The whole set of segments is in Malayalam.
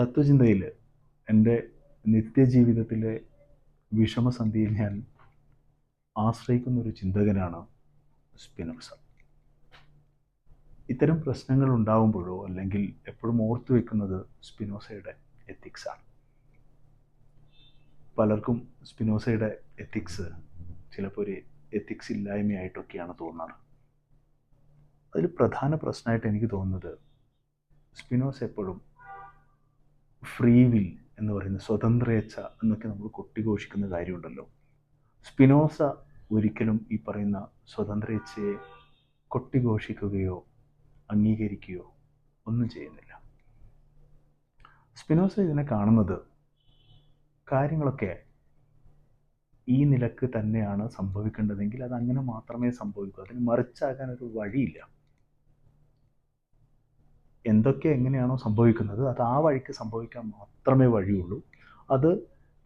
തത്വചിന്തയിൽ എൻ്റെ നിത്യജീവിതത്തിലെ വിഷമസന്ധിയിൽ ഞാൻ ആശ്രയിക്കുന്ന ഒരു ചിന്തകനാണ് സ്പിനോസ. ഇത്തരം പ്രശ്നങ്ങൾ ഉണ്ടാകുമ്പോഴോ അല്ലെങ്കിൽ എപ്പോഴും ഓർത്തു വെക്കുന്നത് സ്പിനോസയുടെ എത്തിക്സാണ്. പലർക്കും സ്പിനോസയുടെ എത്തിക്സ് ചിലപ്പോൾ ഒരു എത്തിക്സ് ഇല്ലായ്മയായിട്ടൊക്കെയാണ് തോന്നാറ്. അതിൽ പ്രധാന പ്രശ്നമായിട്ട് എനിക്ക് തോന്നുന്നത് സ്പിനോസ എപ്പോഴും ഫ്രീ വിൽ എന്ന് പറയുന്ന സ്വതന്ത്രേച്ഛ എന്നൊക്കെ നമ്മൾ കൊട്ടിഘോഷിക്കുന്ന കാര്യമുണ്ടല്ലോ. സ്പിനോസ ഒരിക്കലും ഈ പറയുന്ന സ്വതന്ത്രേച്ഛയെ കൊട്ടിഘോഷിക്കുകയോ അംഗീകരിക്കുകയോ ഒന്നും ചെയ്യുന്നില്ല. സ്പിനോസ ഇതിനെ കാണുന്നത് കാര്യങ്ങളൊക്കെ ഈ നിലക്ക് തന്നെയാണ് സംഭവിക്കേണ്ടതെങ്കിൽ അത് അങ്ങനെ മാത്രമേ സംഭവിക്കൂ, അതിന് മറിച്ചാകാൻ ഒരു വഴിയില്ല. എന്തൊക്കെ എങ്ങനെയാണോ സംഭവിക്കുന്നത് അത് ആ വഴിക്ക് സംഭവിക്കാൻ മാത്രമേ വഴിയുള്ളൂ, അത്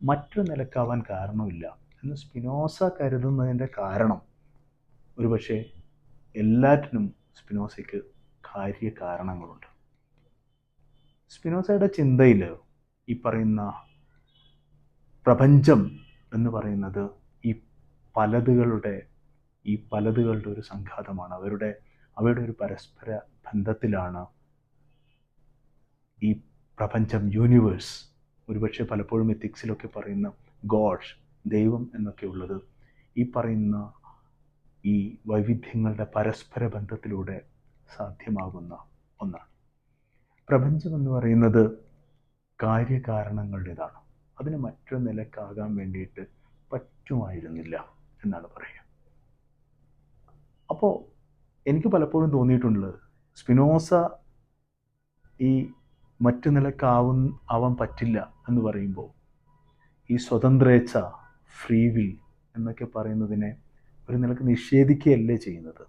മറ്റൊരു നിലക്കാവാൻ കാരണമില്ല എന്ന് സ്പിനോസ കരുതുന്നതിൻ്റെ കാരണം ഒരുപക്ഷെ എല്ലാറ്റിനും സ്പിനോസയ്ക്ക് കാര്യകാരണങ്ങളുണ്ട്. സ്പിനോസയുടെ ചിന്തയിൽ ഈ പറയുന്ന പ്രപഞ്ചം എന്ന് പറയുന്നത് ഈ പലതുകളുടെ ഒരു സംഘാതമാണ്. അവയുടെ ഒരു പരസ്പര ബന്ധത്തിലാണ് ഈ പ്രപഞ്ചം, യൂണിവേഴ്സ്. ഒരുപക്ഷെ പലപ്പോഴും എത്തിക്സിലൊക്കെ പറയുന്ന ഗോഡ്, ദൈവം എന്നൊക്കെ ഉള്ളത് ഈ പറയുന്ന ഈ വൈവിധ്യങ്ങളുടെ പരസ്പര ബന്ധത്തിലൂടെ സാധ്യമാകുന്ന ഒന്നാണ്. പ്രപഞ്ചം എന്ന് പറയുന്നത് കാര്യകാരണങ്ങളുടേതാണ്. അതിന് മറ്റൊരു നിലക്കാകാൻ വേണ്ടിയിട്ട് പറ്റുമായിരുന്നില്ല എന്നാണ് പറയുക. അപ്പോൾ എനിക്ക് പലപ്പോഴും തോന്നിയിട്ടുള്ളത് സ്പിനോസ ഈ മറ്റു നിലക്കാവാൻ പറ്റില്ല എന്ന് പറയുമ്പോൾ ഈ സ്വതന്ത്രേച്ഛ, ഫ്രീ വിൽ എന്നൊക്കെ പറയുന്നതിനെ ഒരു നിലക്ക് നിഷേധിക്കുകയല്ലേ ചെയ്യുന്നത്.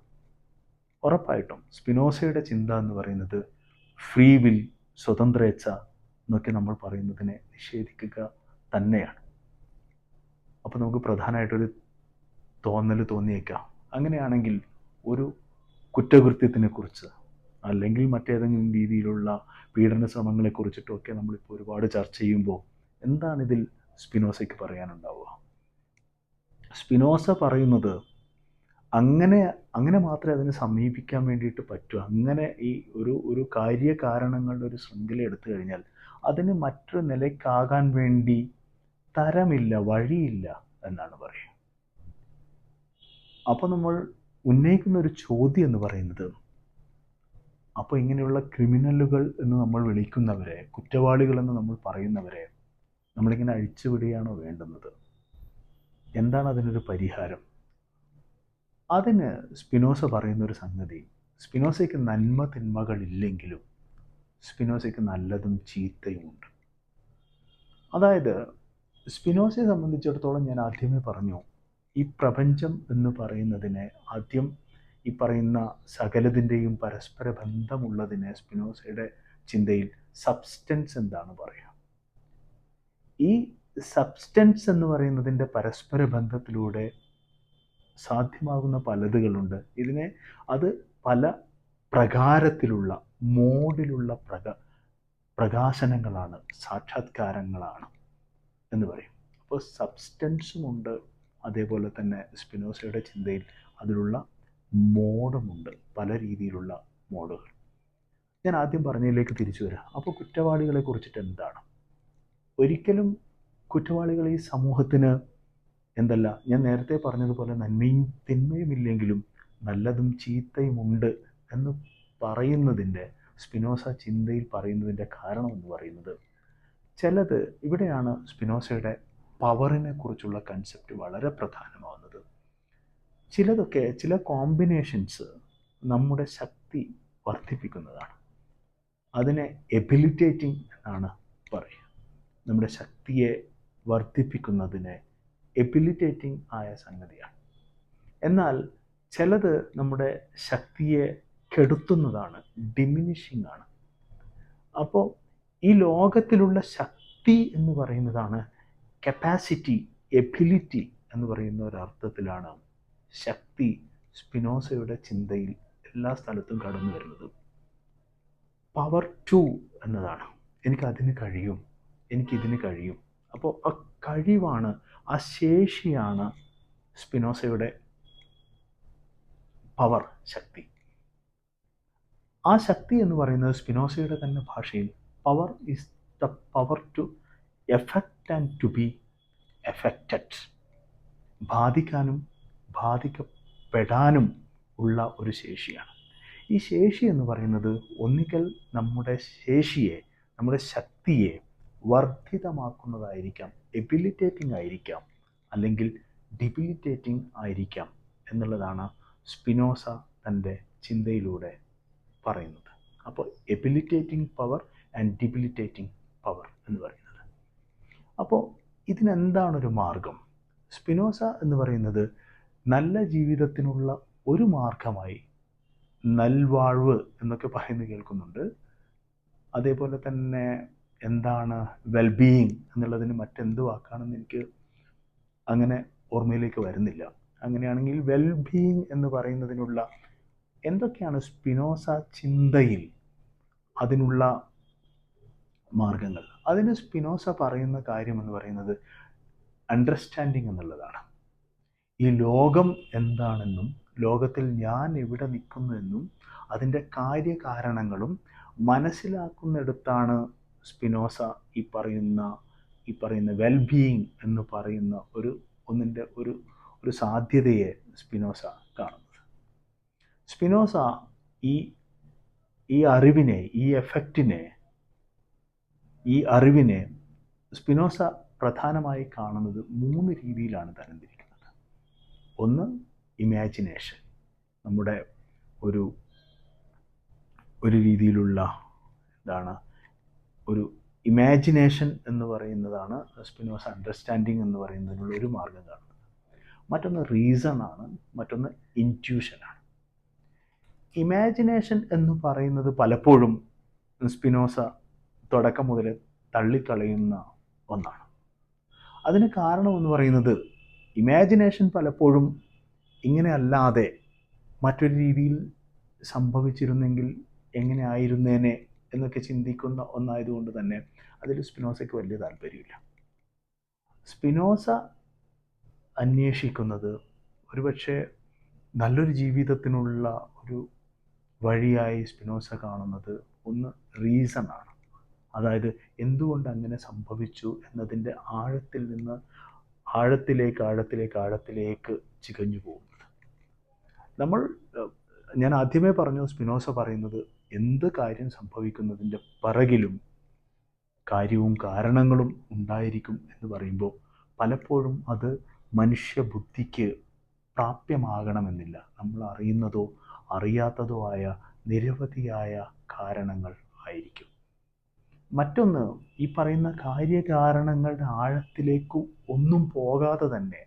ഉറപ്പായിട്ടും സ്പിനോസയുടെ ചിന്ത എന്ന് പറയുന്നത് ഫ്രീ വിൽ, സ്വതന്ത്രേച്ഛ എന്നൊക്കെ നമ്മൾ പറയുന്നതിനെ നിഷേധിക്കുക തന്നെയാണ്. അപ്പോൾ നമുക്ക് പ്രധാനമായിട്ടൊരു തോന്നിയേക്കാം, അങ്ങനെയാണെങ്കിൽ ഒരു കുറ്റകൃത്യത്തിനെ കുറിച്ച് അല്ലെങ്കിൽ മറ്റേതെങ്കിലും രീതിയിലുള്ള പീഡന ശ്രമങ്ങളെക്കുറിച്ചിട്ടൊക്കെ നമ്മളിപ്പോൾ ഒരുപാട് ചർച്ച ചെയ്യുമ്പോൾ എന്താണിതിൽ സ്പിനോസയ്ക്ക് പറയാനുണ്ടാവുക? സ്പിനോസ പറയുന്നത് അങ്ങനെ മാത്രമേ അതിനെ സമീപിക്കാൻ വേണ്ടിയിട്ട് പറ്റൂ. അങ്ങനെ ഈ ഒരു കാര്യകാരണങ്ങളുടെ ഒരു ശൃംഖല എടുത്തു കഴിഞ്ഞാൽ അതിന് മറ്റൊരു നിലയ്ക്കാകാൻ വേണ്ടി തരമില്ല, വഴിയില്ല എന്നാണ് പറയുക. അപ്പോൾ നമ്മൾ ഉന്നയിക്കുന്ന ഒരു ചോദ്യം എന്ന് പറയുന്നത്, അപ്പോൾ ഇങ്ങനെയുള്ള ക്രിമിനലുകൾ എന്ന് നമ്മൾ വിളിക്കുന്നവരെ, കുറ്റവാളികൾ എന്ന് നമ്മൾ പറയുന്നവരെ നമ്മളിങ്ങനെ അഴിച്ചുവിടുകയാണോ വേണ്ടുന്നത്? എന്താണ് അതിനൊരു പരിഹാരം? അതിന് സ്പിനോസ പറയുന്നൊരു സംഗതി, സ്പിനോസയ്ക്ക് നന്മ തിന്മകളില്ലെങ്കിലും സ്പിനോസയ്ക്ക് നല്ലതും ചീത്തയുമുണ്ട്. അതായത് സ്പിനോസയെ സംബന്ധിച്ചിടത്തോളം ഞാൻ ആദ്യമേ പറഞ്ഞു, ഈ പ്രപഞ്ചം എന്ന് പറയുന്നതിനെ, ആദ്യം ഈ പറയുന്ന സകലതിൻ്റെയും പരസ്പര ബന്ധമുള്ളതിനെ സ്പിനോസയുടെ ചിന്തയിൽ സബ്സ്റ്റൻസ് എന്താണ് പറയുക. ഈ സബ്സ്റ്റൻസ് എന്ന് പറയുന്നതിൻ്റെ പരസ്പര ബന്ധത്തിലൂടെ സാധ്യമാകുന്ന പലതുകളുണ്ട്. അത് പല പ്രകാരത്തിലുള്ള മോഡിലുള്ള പ്രകാശനങ്ങളാണ്, സാക്ഷാത്കാരങ്ങളാണ് എന്ന് പറയും. അപ്പോൾ സബ്സ്റ്റൻസുമുണ്ട്, അതേപോലെ തന്നെ സ്പിനോസയുടെ ചിന്തയിൽ അതിലുള്ള മോഡുമുണ്ട്, പല രീതിയിലുള്ള മോഡുകൾ. ഞാൻ ആദ്യം പറഞ്ഞതിലേക്ക് തിരിച്ചു വരാം. അപ്പോൾ കുറ്റവാളികളെ കുറിച്ചിട്ട് എന്താണ്? ഒരിക്കലും കുറ്റവാളികൾ ഈ സമൂഹത്തിന് എന്തല്ല, ഞാൻ നേരത്തെ പറഞ്ഞതുപോലെ നന്മയും തിന്മയും ഇല്ലെങ്കിലും നല്ലതും ചീത്തയും ഉണ്ട് എന്ന് പറയുന്നതിൻ്റെ, സ്പിനോസ ചിന്തയിൽ പറയുന്നതിൻ്റെ കാരണം എന്ന് പറയുന്നത്, ചിലത് ഇവിടെയാണ് സ്പിനോസയുടെ പവറിനെ കുറിച്ചുള്ള കൺസെപ്റ്റ് വളരെ പ്രധാനമാവുന്നത്. ചില കോമ്പിനേഷൻസ് നമ്മുടെ ശക്തി വർദ്ധിപ്പിക്കുന്നതാണ്. അതിനെ എബിലിറ്റേറ്റിംഗ് എന്നാണ് പറയുക. നമ്മുടെ ശക്തിയെ വർദ്ധിപ്പിക്കുന്നതിനെ എബിലിറ്റേറ്റിംഗ് ആയ സംഗതിയാണ്. എന്നാൽ ചിലത് നമ്മുടെ ശക്തിയെ കെടുത്തുന്നതാണ്, ഡിമിനിഷിംഗ് ആണ്. അപ്പോൾ ഈ ലോകത്തിലുള്ള ശക്തി എന്ന് പറയുന്നതാണ് കപ്പാസിറ്റി, എബിലിറ്റി എന്ന് പറയുന്ന ഒരർത്ഥത്തിലാണ് ശക്തി സ്പിനോസയുടെ ചിന്തയിൽ എല്ലാ സ്ഥലത്തും കടന്നു വരുന്നത്. പവർ ടു എന്നതാണ്. എനിക്കതിന് കഴിയും, എനിക്കിതിന് കഴിയും. അപ്പോൾ ആ കഴിവാണ്, ആ ശേഷിയാണ് സ്പിനോസയുടെ പവർ, ശക്തി. ആ ശക്തി എന്ന് പറയുന്നത് സ്പിനോസയുടെ തന്നെ ഭാഷയിൽ power is the power to affect and to be affected. ബാധിക്കാനും ബാധിക്കപ്പെടാനും ഉള്ള ഒരു ശേഷിയാണ്. ഈ ശേഷി എന്ന് പറയുന്നത് ഒന്നുകിൽ നമ്മുടെ ശേഷിയെ, നമ്മുടെ ശക്തിയെ വർദ്ധിതമാക്കുന്നതായിരിക്കാം, എബിലിറ്റേറ്റിംഗ് ആയിരിക്കാം, അല്ലെങ്കിൽ ഡിബിലിറ്റേറ്റിംഗ് ആയിരിക്കാം എന്നുള്ളതാണ് സ്പിനോസ തൻ്റെ ചിന്തയിലൂടെ പറയുന്നത്. അപ്പോൾ എബിലിറ്റേറ്റിംഗ് പവർ ആൻഡ് ഡിബിലിറ്റേറ്റിംഗ് പവർ എന്ന് പറയുന്നത്. അപ്പോൾ ഇതിനെന്താണൊരു മാർഗം? സ്പിനോസ എന്ന് പറയുന്നത് നല്ല ജീവിതത്തിനുള്ള ഒരു മാർഗമായി നൽവാഴ്വ് എന്നൊക്കെ പറയുന്നത് കേൾക്കുന്നുണ്ട്. അതേപോലെ തന്നെ എന്താണ് വെൽബീയിങ് എന്നുള്ളതിന് മറ്റെന്ത് വാക്കാണെന്ന് എനിക്ക് അങ്ങനെ ഓർമ്മയിലേക്ക് വരുന്നില്ല. അങ്ങനെയാണെങ്കിൽ വെൽബീയിങ് എന്ന് പറയുന്നതിനുള്ള എന്തൊക്കെയാണ് സ്പിനോസ ചിന്തയിൽ അതിനുള്ള മാർഗങ്ങൾ? അതിന് സ്പിനോസ പറയുന്ന കാര്യം എന്ന് പറയുന്നത് അണ്ടർസ്റ്റാൻഡിങ് എന്നുള്ളതാണ്. ഈ ലോകം എന്താണെന്നും ലോകത്തിൽ ഞാൻ എവിടെ നിൽക്കുന്നു എന്നും അതിൻ്റെ കാര്യകാരണങ്ങളും മനസ്സിലാക്കുന്നിടത്താണ് സ്പിനോസ ഈ പറയുന്ന വെൽബീയിങ് എന്ന് പറയുന്ന ഒന്നിൻ്റെ ഒരു സാധ്യതയെ സ്പിനോസ കാണുന്നത്. സ്പിനോസ ഈ അറിവിനെ, ഈ അറിവിനെ സ്പിനോസ പ്രധാനമായി കാണുന്നത് 3 രീതിയിലാണ് തരംതിരിക്കുന്നത്. ഒന്ന് ഇമാജിനേഷൻ, നമ്മുടെ ഒരു രീതിയിലുള്ള ഒരു ഇമാജിനേഷൻ എന്ന് പറയുന്നതാണ് സ്പിനോസ അണ്ടർസ്റ്റാൻഡിങ് എന്ന് പറയുന്നതിനുള്ള ഒരു മാർഗം കാണുന്നത്. മറ്റൊന്ന് റീസൺ ആണ്, മറ്റൊന്ന് ഇൻറ്റ്യൂഷനാണ്. ഇമാജിനേഷൻ എന്ന് പറയുന്നത് പലപ്പോഴും സ്പിനോസ തുടക്കം മുതൽ തള്ളിക്കളയുന്ന ഒന്നാണ്. അതിന് കാരണമെന്ന് പറയുന്നത് ഇമാജിനേഷൻ പലപ്പോഴും ഇങ്ങനെ അല്ലാതെ മറ്റൊരു രീതിയിൽ സംഭവിച്ചിരുന്നെങ്കിൽ എങ്ങനെ ആയിരുന്നേനെ എന്നൊക്കെ ചിന്തിക്കുന്ന ഒന്നായതുകൊണ്ട് തന്നെ അതിൽ സ്പിനോസയ്ക്ക് വലിയ താല്പര്യമില്ല. സ്പിനോസ അന്വേഷിക്കുന്നത് ഒരുപക്ഷെ നല്ലൊരു ജീവിതത്തിനുള്ള ഒരു വഴിയായി സ്പിനോസ കാണുന്നത് ഒന്ന് റീസൺ ആണ്. അതായത് എന്തുകൊണ്ട് അങ്ങനെ സംഭവിച്ചു എന്നതിൻ്റെ ആഴത്തിൽ നിന്ന് ആഴത്തിലേക്ക് ചികഞ്ഞു പോകുന്നത്. ഞാൻ ആദ്യമേ പറഞ്ഞു, സ്പിനോസ പറയുന്നത് എന്ത് കാര്യം സംഭവിക്കുന്നതിൻ്റെ പിറകിലും കാര്യവും കാരണങ്ങളും ഉണ്ടായിരിക്കും എന്ന് പറയുമ്പോൾ പലപ്പോഴും അത് മനുഷ്യബുദ്ധിക്ക് പ്രാപ്യമാകണമെന്നില്ല. നമ്മൾ അറിയുന്നതോ അറിയാത്തതോ ആയ നിരവധിയായ കാരണങ്ങൾ ആയിരിക്കും. മറ്റൊന്ന്, ഈ പറയുന്ന കാര്യകാരണങ്ങളുടെ ആഴത്തിലേക്ക് ഒന്നും പോകാതെ തന്നെ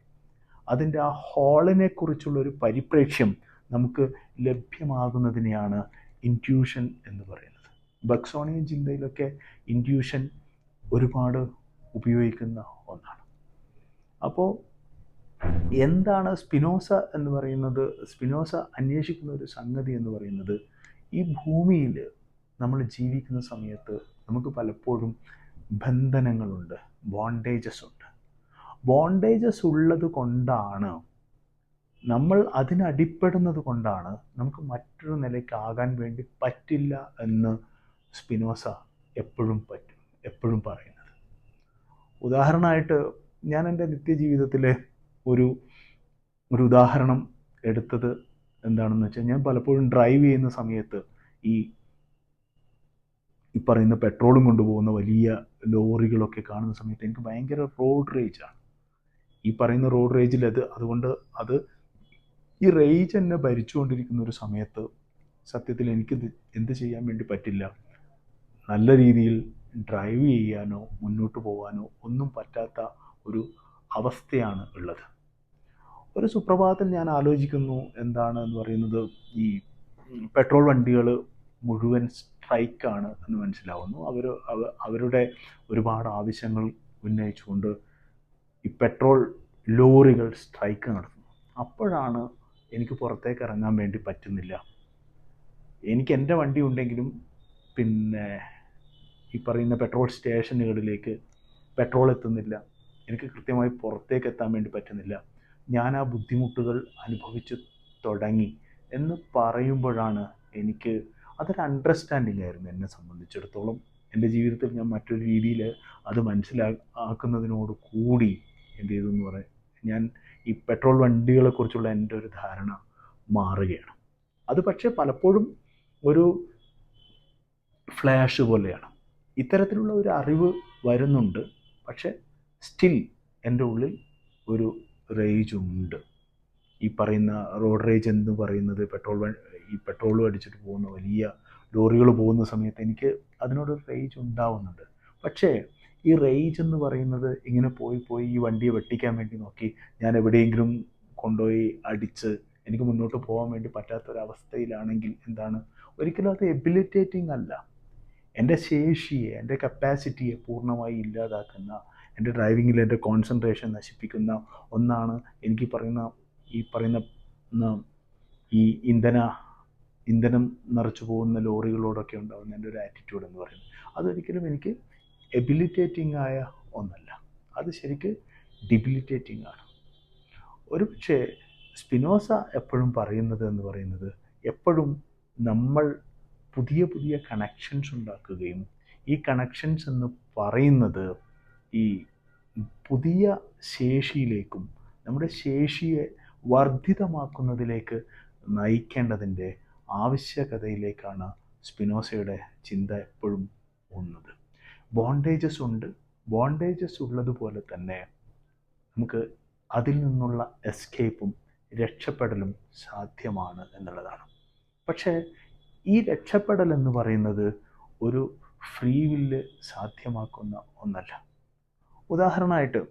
അതിൻ്റെ ആ ഹോളിനെ കുറിച്ചുള്ളൊരു പരിപ്രേക്ഷ്യം നമുക്ക് ലഭ്യമാകുന്നതിനെയാണ് ഇൻറ്റ്യൂഷൻ എന്ന് പറയുന്നത്. ബക്സോണിയൻ ചിന്തയിലൊക്കെ ഇൻറ്റ്യൂഷൻ ഒരുപാട് ഉപയോഗിക്കുന്ന ഒന്നാണ്. അപ്പോൾ എന്താണ് സ്പിനോസ എന്ന് പറയുന്നത്? സ്പിനോസ അന്വേഷിക്കുന്ന ഒരു സംഗതി എന്ന് പറയുന്നത്, ഈ ഭൂമിയിൽ നമ്മൾ ജീവിക്കുന്ന സമയത്ത് നമുക്ക് പലപ്പോഴും ബന്ധനങ്ങളുണ്ട്, ബോണ്ടേജസ് ഉണ്ട്. ബോണ്ടേജസ് ഉള്ളത് കൊണ്ടാണ്, നമ്മൾ അതിനടിപ്പെടുന്നത് കൊണ്ടാണ് നമുക്ക് മറ്റൊരു നിലയ്ക്കാകാൻ വേണ്ടി പറ്റില്ല എന്ന് സ്പിനോസ എപ്പോഴും പറയുന്നത്. ഉദാഹരണമായിട്ട് ഞാൻ എൻ്റെ നിത്യജീവിതത്തിലെ ഒരു ഉദാഹരണം എടുത്തത് എന്താണെന്ന് വെച്ചാൽ, ഞാൻ പലപ്പോഴും ഡ്രൈവ് ചെയ്യുന്ന സമയത്ത് ഈ പറയുന്ന പെട്രോളും കൊണ്ടുപോകുന്ന വലിയ ലോറികളൊക്കെ കാണുന്ന സമയത്ത് എനിക്ക് ഭയങ്കര റോഡ് റേജാണ്. ഈ പറയുന്ന റോഡ് റേജിൽ അതുകൊണ്ട് ഈ റേജ് എന്നെ ഭരിച്ചുകൊണ്ടിരിക്കുന്ന ഒരു സമയത്ത് സത്യത്തിൽ എനിക്ക് എന്ത് ചെയ്യാൻ വേണ്ടി പറ്റില്ല, നല്ല രീതിയിൽ ഡ്രൈവ് ചെയ്യാനോ മുന്നോട്ട് പോകാനോ ഒന്നും പറ്റാത്ത ഒരു അവസ്ഥയാണ് ഉള്ളത്. ഒരു സുപ്രഭാതത്തിൽ ഞാൻ ആലോചിക്കുന്നു, എന്താണ് എന്ന് പറയുന്നത്, ഈ പെട്രോൾ വണ്ടികൾ മുഴുവൻ സ്ട്രൈക്കാണ് എന്ന് മനസ്സിലാവുന്നു. അവരുടെ ഒരുപാട് ആവശ്യങ്ങൾ ഉന്നയിച്ചുകൊണ്ട് ഈ പെട്രോൾ ലോറികൾ സ്ട്രൈക്ക് നടത്തുന്നു. അപ്പോഴാണ് എനിക്ക് പുറത്തേക്ക് ഇറങ്ങാൻ വേണ്ടി പറ്റുന്നില്ല. എനിക്ക് എൻ്റെ വണ്ടി ഉണ്ടെങ്കിലും പിന്നെ ഈ പറയുന്ന പെട്രോൾ സ്റ്റേഷനുകളിലേക്ക് പെട്രോൾ എത്തുന്നില്ല, എനിക്ക് കൃത്യമായി പുറത്തേക്ക് എത്താൻ വേണ്ടി പറ്റുന്നില്ല, ഞാൻ ആ ബുദ്ധിമുട്ടുകൾ അനുഭവിച്ച് തുടങ്ങി എന്ന് പറയുമ്പോഴാണ് എനിക്ക് അതൊരു അണ്ടർസ്റ്റാൻഡിങ് ആയിരുന്നു എന്നെ സംബന്ധിച്ചിടത്തോളം. എൻ്റെ ജീവിതത്തിൽ ഞാൻ മറ്റൊരു രീതിയിൽ അത് മനസ്സിലാക്കുന്നതിനോട് കൂടി എന്ത് ചെയ്തു എന്ന് പറയാം, ഞാൻ ഈ പെട്രോൾ വണ്ടികളെക്കുറിച്ചുള്ള എൻ്റെ ഒരു ധാരണ മാറുകയാണ്. അത് പക്ഷേ പലപ്പോഴും ഒരു ഫ്ലാഷ് പോലെയാണ്. ഇത്തരത്തിലുള്ള ഒരു അറിവ് വരുന്നുണ്ട്, പക്ഷേ സ്റ്റിൽ എൻ്റെ ഉള്ളിൽ ഒരു റേജ് ഉണ്ട്. ഈ പറയുന്ന റോഡ് റേജ് എന്ന് പറയുന്നത് ഈ പെട്രോൾ അടിച്ചിട്ട് പോകുന്ന വലിയ ലോറികൾ പോകുന്ന സമയത്ത് എനിക്ക് അതിനോടൊരു റേജ് ഉണ്ടാവുന്നുണ്ട്. പക്ഷേ ഈ റേജ് എന്ന് പറയുന്നത് ഇങ്ങനെ പോയി ഈ വണ്ടിയെ വെട്ടിക്കാൻ വേണ്ടി നോക്കി ഞാൻ എവിടെയെങ്കിലും കൊണ്ടുപോയി അടിച്ച് എനിക്ക് മുന്നോട്ട് പോകാൻ വേണ്ടി പറ്റാത്തൊരവസ്ഥയിലാണെങ്കിൽ എന്താണ്, ഒരിക്കലും അത് എബിലിറ്റേറ്റിംഗ് അല്ല. എൻ്റെ ശേഷിയെ, എൻ്റെ കപ്പാസിറ്റിയെ പൂർണ്ണമായി ഇല്ലാതാക്കുന്ന, എൻ്റെ ഡ്രൈവിങ്ങിൽ എൻ്റെ കോൺസെൻട്രേഷൻ നശിപ്പിക്കുന്ന ഒന്നാണ് എനിക്ക് ഈ പറയുന്ന ഈ ഇന്ധനം നിറച്ചു പോകുന്ന ലോറികളോടൊക്കെ ഉണ്ടാകുന്ന എൻ്റെ ഒരു ആറ്റിറ്റ്യൂഡ് എന്ന് പറയുന്നത്. അതൊരിക്കലും എനിക്ക് എബിലിറ്റേറ്റിംഗ് ആയ ഒന്നല്ല, അത് ശരിക്ക് ഡിബിലിറ്റേറ്റിംഗ് ആണ്. ഒരു പക്ഷേ സ്പിനോസ എപ്പോഴും പറയുന്നത് എന്ന് പറയുന്നത്, എപ്പോഴും നമ്മൾ പുതിയ പുതിയ കണക്ഷൻസ് ഉണ്ടാക്കുകയും ഈ കണക്ഷൻസ് എന്ന് പറയുന്നത് ഈ പുതിയ ശേഷിയിലേക്കും നമ്മുടെ ശേഷിയെ വർദ്ധിതമാക്കുന്നതിലേക്ക് നയിക്കേണ്ടതിൻ്റെ ആവശ്യകതയിലേക്കാണ് സ്പിനോസയുടെ ചിന്ത എപ്പോഴും പോകുന്നത്. ബോണ്ടേജസ് ഉണ്ട്, ബോണ്ടേജസ് ഉള്ളതുപോലെ തന്നെ നമുക്ക് അതിൽ നിന്നുള്ള എസ്കേപ്പും രക്ഷപ്പെടലും സാധ്യമാണ് എന്നുള്ളതാണ്. പക്ഷേ ഈ രക്ഷപ്പെടൽ എന്ന് പറയുന്നത് ഒരു ഫ്രീ വില്ല് സാധ്യമാക്കുന്ന ഒന്നല്ല. ഉദാഹരണമായിട്ട്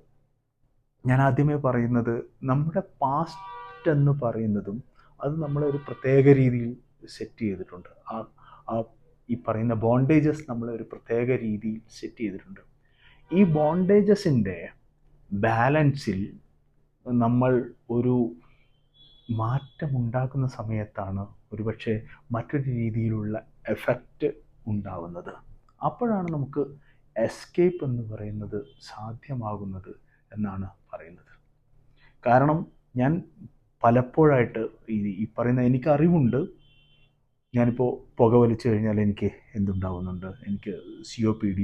ഞാൻ ആദ്യമേ പറയുന്നത്, നമ്മുടെ പാസ്റ്റ് എന്ന് പറയുന്നതും അത് നമ്മളെ ഒരു പ്രത്യേക രീതിയിൽ സെറ്റ് ചെയ്തിട്ടുണ്ട്. ഈ പറയുന്ന ബോണ്ടേജസ് നമ്മളെ ഒരു പ്രത്യേക രീതിയിൽ സെറ്റ് ചെയ്തിട്ടുണ്ട്. ഈ ബോണ്ടേജസിൻ്റെ ബാലൻസിൽ നമ്മൾ ഒരു മാറ്റമുണ്ടാക്കുന്ന സമയത്താണ് ഒരുപക്ഷെ മറ്റൊരു രീതിയിലുള്ള എഫക്റ്റ് ഉണ്ടാവുന്നത്. അപ്പോഴാണ് നമുക്ക് എസ്കേപ്പ് എന്ന് പറയുന്നത് സാധ്യമാകുന്നത് എന്നാണ് പറയുന്നത്. കാരണം ഞാൻ പലപ്പോഴായിട്ട് ഈ പറയുന്ന എനിക്കറിവുണ്ട്, ഞാനിപ്പോൾ പുക വലിച്ചു കഴിഞ്ഞാൽ എനിക്ക് എന്തുണ്ടാവുന്നുണ്ട്, എനിക്ക് COPD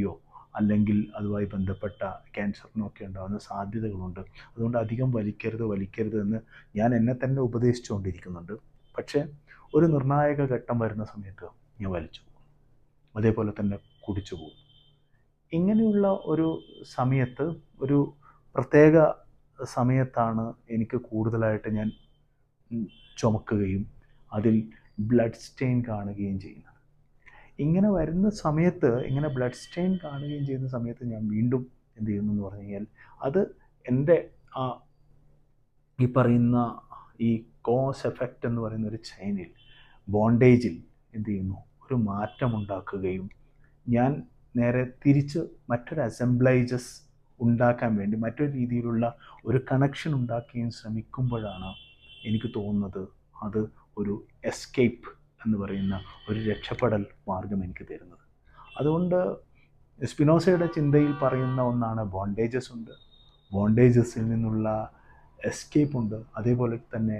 അല്ലെങ്കിൽ അതുമായി ബന്ധപ്പെട്ട ക്യാൻസറിനൊക്കെ ഉണ്ടാകുന്ന സാധ്യതകളുണ്ട്. അതുകൊണ്ട് അധികം വലിക്കരുത് എന്ന് ഞാൻ എന്നെ തന്നെ ഉപദേശിച്ചുകൊണ്ടിരിക്കുന്നുണ്ട്. പക്ഷേ ഒരു നിർണായക ഘട്ടം വരുന്ന സമയത്ത് ഞാൻ വലിച്ചു പോകും, അതേപോലെ തന്നെ കുടിച്ചു പോകും. ഇങ്ങനെയുള്ള ഒരു സമയത്ത്, ഒരു പ്രത്യേക സമയത്താണ് എനിക്ക് കൂടുതലായിട്ട് ഞാൻ ചുമക്കുകയും അതിൽ ബ്ലഡ് സ്റ്റെയിൻ കാണുകയും ചെയ്യുന്നത്. ഇങ്ങനെ വരുന്ന സമയത്ത്, ഇങ്ങനെ ബ്ലഡ് സ്റ്റെയിൻ കാണുകയും ചെയ്യുന്ന സമയത്ത് ഞാൻ വീണ്ടും എന്ത് ചെയ്യുന്നു എന്ന് പറഞ്ഞു കഴിഞ്ഞാൽ, അത് എൻ്റെ ഈ പറയുന്ന ഈ കോസ് എഫക്റ്റ് എന്ന് പറയുന്ന ഒരു ചെയിനിൽ, ബോണ്ടേജിൽ എന്ത് ചെയ്യുന്നു, ഒരു മാറ്റമുണ്ടാക്കുകയും ഞാൻ നേരെ തിരിച്ച് മറ്റൊരു അസംബ്ലൈജസ് ഉണ്ടാക്കാൻ വേണ്ടി മറ്റൊരു രീതിയിലുള്ള ഒരു കണക്ഷൻ ഉണ്ടാക്കുകയും ശ്രമിക്കുമ്പോഴാണ് എനിക്ക് തോന്നുന്നത് അത് ഒരു എസ്കേപ്പ് എന്ന് പറയുന്ന ഒരു രക്ഷപ്പെടൽ മാർഗം എനിക്ക് തരുന്നത്. അതുകൊണ്ട് സ്പിനോസയുടെ ചിന്തയിൽ പറയുന്ന ഒന്നാണ് ബോണ്ടേജസ് ഉണ്ട്, ബോണ്ടേജസിൽ നിന്നുള്ള എസ്കേപ്പ് ഉണ്ട്. അതേപോലെ തന്നെ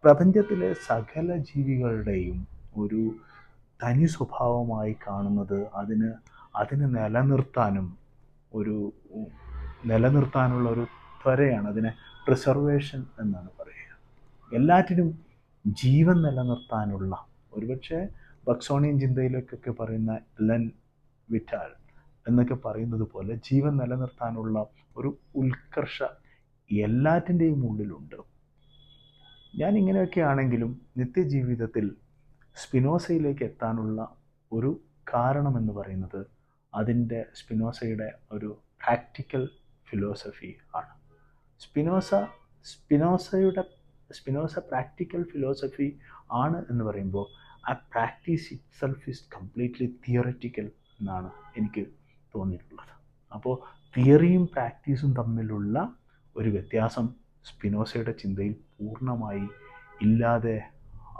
പ്രപഞ്ചത്തിലെ സകല ജീവികളുടെയും ഒരു തനി സ്വഭാവമായി കാണുന്നത് അതിന് നിലനിർത്താനുള്ള ഒരു ത്വരയാണ്. അതിനെ പ്രിസർവേഷൻ എന്നാണ് പറയുക. എല്ലാറ്റിനും ജീവൻ നിലനിർത്താനുള്ള, ഒരുപക്ഷെ ബക്സോണിയൻ ചിന്തയിലേക്കൊക്കെ പറയുന്ന എലൻ വിറ്റാൽ എന്നൊക്കെ പറയുന്നത് പോലെ ജീവൻ നിലനിർത്താനുള്ള ഒരു ഉത്കർഷ എല്ലാറ്റിൻ്റെയും ഉള്ളിലുണ്ട്. ഞാൻ ഇങ്ങനെയൊക്കെ ആണെങ്കിലും നിത്യജീവിതത്തിൽ സ്പിനോസയിലേക്ക് എത്താനുള്ള ഒരു കാരണമെന്ന് പറയുന്നത് സ്പിനോസയുടെ ഒരു പ്രാക്ടിക്കൽ ഫിലോസഫി ആണ്. സ്പിനോസ പ്രാക്ടിക്കൽ ഫിലോസഫി ആണ് എന്ന് പറയുമ്പോൾ ആ practice it self is completely theoretical എന്നാണ് എനിക്ക് തോന്നിയിട്ടുള്ളത്. അപ്പോൾ തിയറിയും പ്രാക്ടീസും തമ്മിലുള്ള ഒരു വ്യത്യാസം സ്പിനോസയുടെ ചിന്തയിൽ പൂർണ്ണമായി ഇല്ലാതെ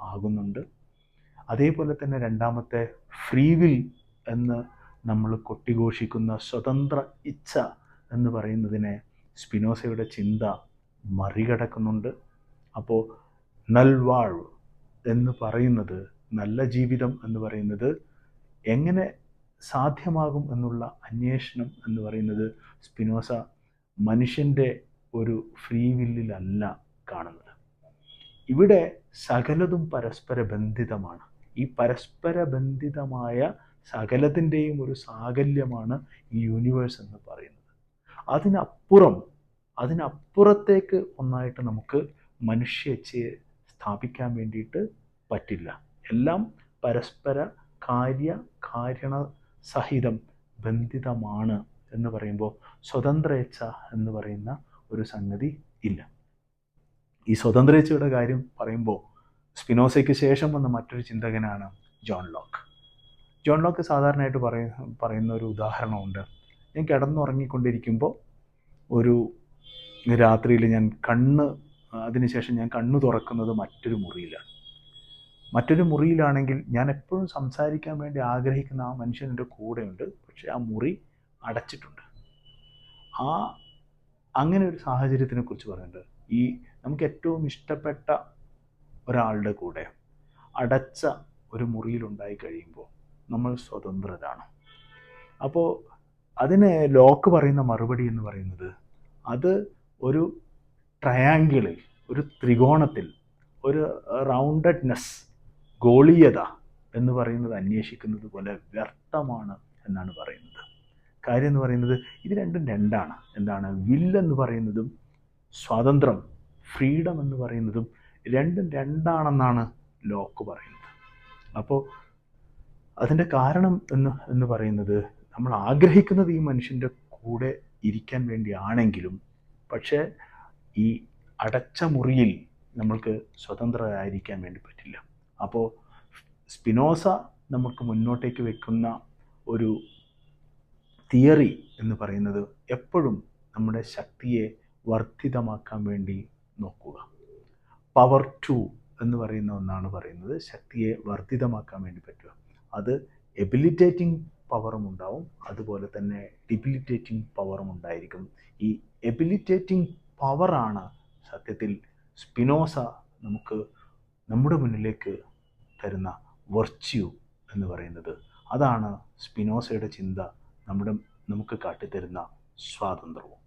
ആകുന്നുണ്ട്. അതേപോലെ തന്നെ രണ്ടാമത്തെ ഫ്രീ വിൽ എന്ന് നമ്മൾ കൊട്ടിഘോഷിക്കുന്ന സ്വതന്ത്ര ഇച്ഛ എന്ന് പറയുന്നതിനെ സ്പിനോസയുടെ ചിന്ത മറികടക്കുന്നുണ്ട്. അപ്പോൾ നൽവാഴ് എന്ന് പറയുന്നത്, നല്ല ജീവിതം എന്ന് പറയുന്നത് എങ്ങനെ സാധ്യമാകും എന്നുള്ള അന്വേഷണം എന്ന് പറയുന്നത് സ്പിനോസ മനുഷ്യൻ്റെ ഒരു ഫ്രീ വില്ലിലല്ല കാണുന്നത്. ഇവിടെ സകലതും പരസ്പര ബന്ധിതമാണ്. ഈ പരസ്പര ബന്ധിതമായ സകലത്തിൻ്റെയും ഒരു സാകല്യമാണ് ഈ യൂണിവേഴ്സ് എന്ന് പറയുന്നത്. അതിനപ്പുറത്തേക്ക് ഒന്നായിട്ട് നമുക്ക് മനുഷ്യച്ചയെ സ്ഥാപിക്കാൻ വേണ്ടിയിട്ട് പറ്റില്ല. എല്ലാം പരസ്പര കാരണ സഹിതം ബന്ധിതമാണ് എന്ന് പറയുമ്പോൾ സ്വതന്ത്രേച്ഛ എന്ന് പറയുന്ന ഒരു സംഗതി ഇല്ല. ഈ സ്വതന്ത്രേച്ഛയുടെ കാര്യം പറയുമ്പോൾ സ്പിനോസയ്ക്ക് ശേഷം വന്ന മറ്റൊരു ചിന്തകനാണ് ജോൺ ലോക്ക്. ജോൺ ലോക്ക് സാധാരണയായിട്ട് പറയുന്ന ഒരു ഉദാഹരണമുണ്ട്. ഞാൻ കിടന്നുറങ്ങിക്കൊണ്ടിരിക്കുമ്പോൾ ഒരു രാത്രിയിൽ അതിനുശേഷം ഞാൻ കണ്ണ് തുറക്കുന്നത് മറ്റൊരു മുറിയിലാണ്. മറ്റൊരു മുറിയിലാണെങ്കിൽ ഞാൻ എപ്പോഴും സംസാരിക്കാൻ വേണ്ടി ആഗ്രഹിക്കുന്ന ആ മനുഷ്യൻ എൻ്റെ കൂടെയുണ്ട്, പക്ഷേ ആ മുറി അടച്ചിട്ടുണ്ട്. അങ്ങനെ ഒരു സാഹചര്യത്തിനെ കുറിച്ച് പറയുന്നുണ്ട്. നമുക്ക് ഏറ്റവും ഇഷ്ടപ്പെട്ട ഒരാളുടെ കൂടെ അടച്ച ഒരു മുറിയിലുണ്ടായി കഴിയുമ്പോൾ നമ്മൾ സ്വതന്ത്രരാണ്. അപ്പോൾ അതിന് ലോക്ക് പറയുന്ന മറുപടി എന്ന് പറയുന്നത്, അത് ഒരു ട്രയാങ്കിളിൽ, ഒരു ത്രികോണത്തിൽ ഒരു റൗണ്ടഡ്നെസ്, ഗോളീയത എന്ന് പറയുന്നത് അന്വേഷിക്കുന്നത് പോലെ വ്യർത്ഥമാണ് എന്നാണ് പറയുന്നത്. കാര്യം എന്ന് പറയുന്നത് ഇത് രണ്ടും രണ്ടാണ്. എന്താണ്? വില്ലെന്ന് പറയുന്നതും സ്വാതന്ത്ര്യം, ഫ്രീഡം എന്ന് പറയുന്നതും രണ്ടും രണ്ടാണെന്നാണ് ലോക്ക് പറയുന്നത്. അപ്പോൾ അതിൻ്റെ കാരണം എന്ന് പറയുന്നത്, നമ്മൾ ആഗ്രഹിക്കുന്നത് ഈ മനുഷ്യൻ്റെ കൂടെ ഇരിക്കാൻ വേണ്ടിയാണെങ്കിലും പക്ഷേ ഈ അടച്ച മുറിയിൽ നമ്മൾക്ക് സ്വതന്ത്രരായിരിക്കാൻ വേണ്ടി പറ്റില്ല. അപ്പോൾ സ്പിനോസ നമുക്ക് മുന്നോട്ടേക്ക് വെക്കുന്ന ഒരു തിയറി എന്ന് പറയുന്നത് എപ്പോഴും നമ്മുടെ ശക്തിയെ വർദ്ധിതമാക്കാൻ വേണ്ടി നോക്കുക. പവർ 2 എന്ന് പറയുന്ന ഒന്നാണ് പറയുന്നത്, ശക്തിയെ വർദ്ധിതമാക്കാൻ വേണ്ടി പറ്റുക. അത് എബിലിറ്റേറ്റിംഗ് പവറും ഉണ്ടാവും, അതുപോലെ തന്നെ ഡിബിലിറ്റേറ്റിംഗ് പവറും ഉണ്ടായിരിക്കും. ഈ എബിലിറ്റേറ്റിംഗ് പവറാണ് സത്യത്തിൽ സ്പിനോസ നമുക്ക് നമ്മുടെ മുന്നിലേക്ക് തരുന്ന വെർച്യു എന്ന് പറയുന്നത്. അതാണ് സ്പിനോസയുടെ ചിന്ത നമുക്ക് കാട്ടിത്തരുന്ന സ്വാതന്ത്ര്യവും.